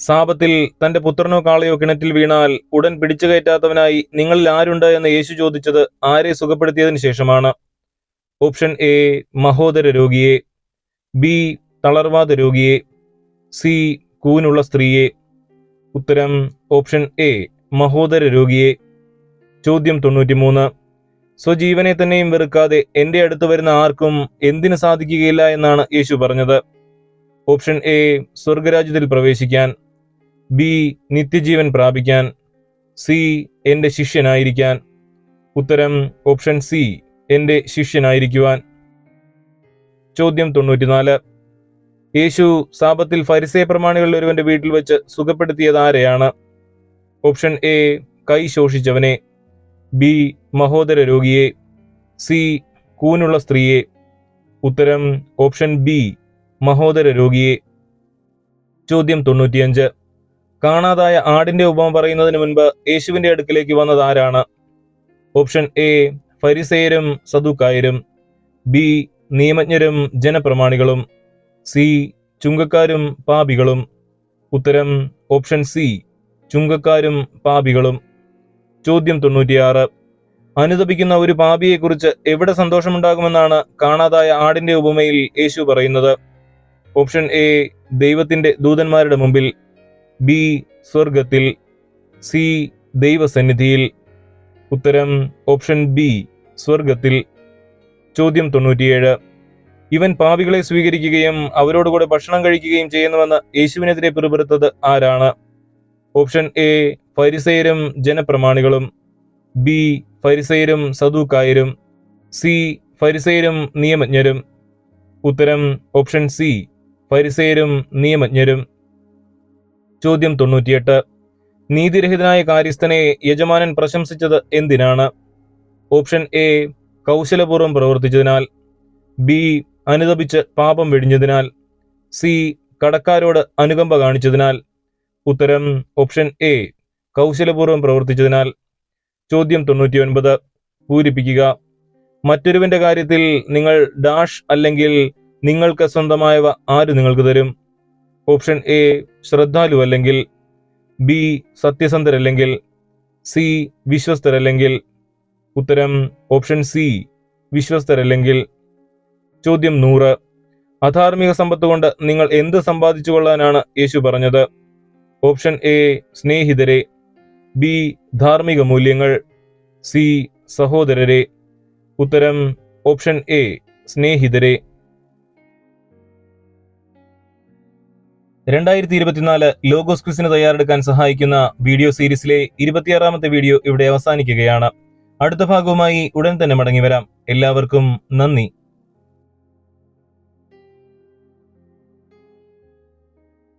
സാപത്തിൽ തന്റെ പുത്രനോ കാളയോ കിണറ്റിൽ വീണാൽ ഉടൻ പിടിച്ചു കയറ്റാത്തവനായി നിങ്ങളിൽ ആരുണ്ട് എന്ന് യേശു ചോദിച്ചത് ആരെ സുഖപ്പെടുത്തിയതിനു ശേഷമാണ്? ഓപ്ഷൻ എ, മഹോദര രോഗിയെ. ബി, തളർവാദ രോഗിയെ. സി, കൂനുള്ള സ്ത്രീയെ. ഉത്തരം ഓപ്ഷൻ എ, മഹോദര രോഗിയെ. ചോദ്യം 93. സ്വജീവനെ തന്നെയും വെറുക്കാതെ എന്റെ അടുത്ത് വരുന്ന ആർക്കും എന്തിനു സാധിക്കുകയില്ല എന്നാണ് യേശു പറഞ്ഞത്? ഓപ്ഷൻ എ, സ്വർഗരാജ്യത്തിൽ പ്രവേശിക്കാൻ. ബി, നിത്യജീവൻ പ്രാപിക്കാൻ. സി, എന്റെ ശിഷ്യനായിരിക്കാൻ. ഉത്തരം ഓപ്ഷൻ സി, എന്റെ ശിഷ്യനായിരിക്കുവാൻ. ചോദ്യം 94. യേശു സാപത്തിൽ ഫരിസേയ പ്രമാണികളിൽ ഒരുവന്റെ വീട്ടിൽ വെച്ച് സുഖപ്പെടുത്തിയത് ആരെയാണ്? ഓപ്ഷൻ എ, കൈ ശോഷിച്ചവനെ. ബി, മഹോദര രോഗിയെ. സി, കൂനുള്ള സ്ത്രീയെ. ഉത്തരം ഓപ്ഷൻ ബി, മഹോദര രോഗിയെ. ചോദ്യം 95. കാണാതായ ആടിന്റെ ഉപമ പറയുന്നതിന് മുൻപ് യേശുവിന്റെ അടുക്കിലേക്ക് വന്നത് ആരാണ്? ഓപ്ഷൻ എ, ഫരിസേയരും സദുക്കായരും. ബി, നിയമജ്ഞരും ജനപ്രമാണികളും. സി, ചുങ്കക്കാരും പാപികളും. ഉത്തരം ഓപ്ഷൻ സി, ചുങ്കക്കാരും പാപികളും. ചോദ്യം 96. അനുതപിക്കുന്ന ഒരു പാപിയെക്കുറിച്ച് എവിടെ സന്തോഷമുണ്ടാകുമെന്നാണ് കാണാതായ ആടിന്റെ ഉപമയിൽ യേശു പറയുന്നത്? ഓപ്ഷൻ എ, ദൈവത്തിന്റെ ദൂതന്മാരുടെ മുമ്പിൽ. ബി, സ്വർഗത്തിൽ. സി, ദൈവസന്നിധിയിൽ. ഉത്തരം ഓപ്ഷൻ ബി, സ്വർഗത്തിൽ. ചോദ്യം 97. ഇവൻ പാപികളെ സ്വീകരിക്കുകയും അവരോടുകൂടെ ഭക്ഷണം കഴിക്കുകയും ചെയ്യുന്നുവെന്ന് യേശുവിനെതിരെ പിറുപിറുത്തത് ആരാണ്? ഓപ്ഷൻ എ, ഫരിസേയരും ജനപ്രമാണികളും. ബി, ഫരിസേയരും സദൂക്കായരും. സി, ഫരിസേയരും നിയമജ്ഞരും. ഉത്തരം ഓപ്ഷൻ സി, ഫരിസേയരും നിയമജ്ഞരും. ചോദ്യം 98. നീതിരഹിതനായ കാര്യസ്ഥനെ യജമാനൻ പ്രശംസിച്ചത് എന്തിനാണ്? ഓപ്ഷൻ എ, കൗശലപൂർവ്വം പ്രവർത്തിച്ചതിനാൽ. ബി, അനുതപിച്ച് പാപം വെടിഞ്ഞതിനാൽ. സി, കടക്കാരോട് അനുകമ്പ കാണിച്ചതിനാൽ. ഉത്തരം ഓപ്ഷൻ എ, കൗശലപൂർവ്വം പ്രവർത്തിച്ചതിനാൽ. ചോദ്യം 99. പൂരിപ്പിക്കുക. മറ്റൊരുവന്റെ കാര്യത്തിൽ നിങ്ങൾ ഡാഷ് അല്ലെങ്കിൽ നിങ്ങൾക്ക് സ്വന്തമായവ ആര് നിങ്ങൾക്ക് തരും? ഓപ്ഷൻ എ, ശ്രദ്ധാലു അല്ലെങ്കിൽ. ബി, സത്യസന്ധരല്ലെങ്കിൽ. സി, വിശ്വസ്തരല്ലെങ്കിൽ. ഉത്തരം ഓപ്ഷൻ സി, വിശ്വസ്തരല്ലെങ്കിൽ. ചോദ്യം 100. അധാർമിക സമ്പത്ത് കൊണ്ട് നിങ്ങൾ എന്ത് സമ്പാദിച്ചു കൊള്ളാനാണ് യേശു പറഞ്ഞത്? ഓപ്ഷൻ എ, സ്നേഹിതരെ. ബി, ധാർമ്മിക മൂല്യങ്ങൾ. സി, സഹോദരരെ. ഉത്തരം ഓപ്ഷൻ എ, സ്നേഹിതരെ. 2024 ലോഗോസ് ക്വിസിന് തയ്യാറെടുക്കാൻ സഹായിക്കുന്ന വീഡിയോ സീരീസിലെ 26ാമത്തെ വീഡിയോ ഇവിടെ അവസാനിക്കുകയാണ്. അടുത്ത ഭാഗവുമായി ഉടൻ തന്നെ മടങ്ങിവരാം. എല്ലാവർക്കും നന്ദി.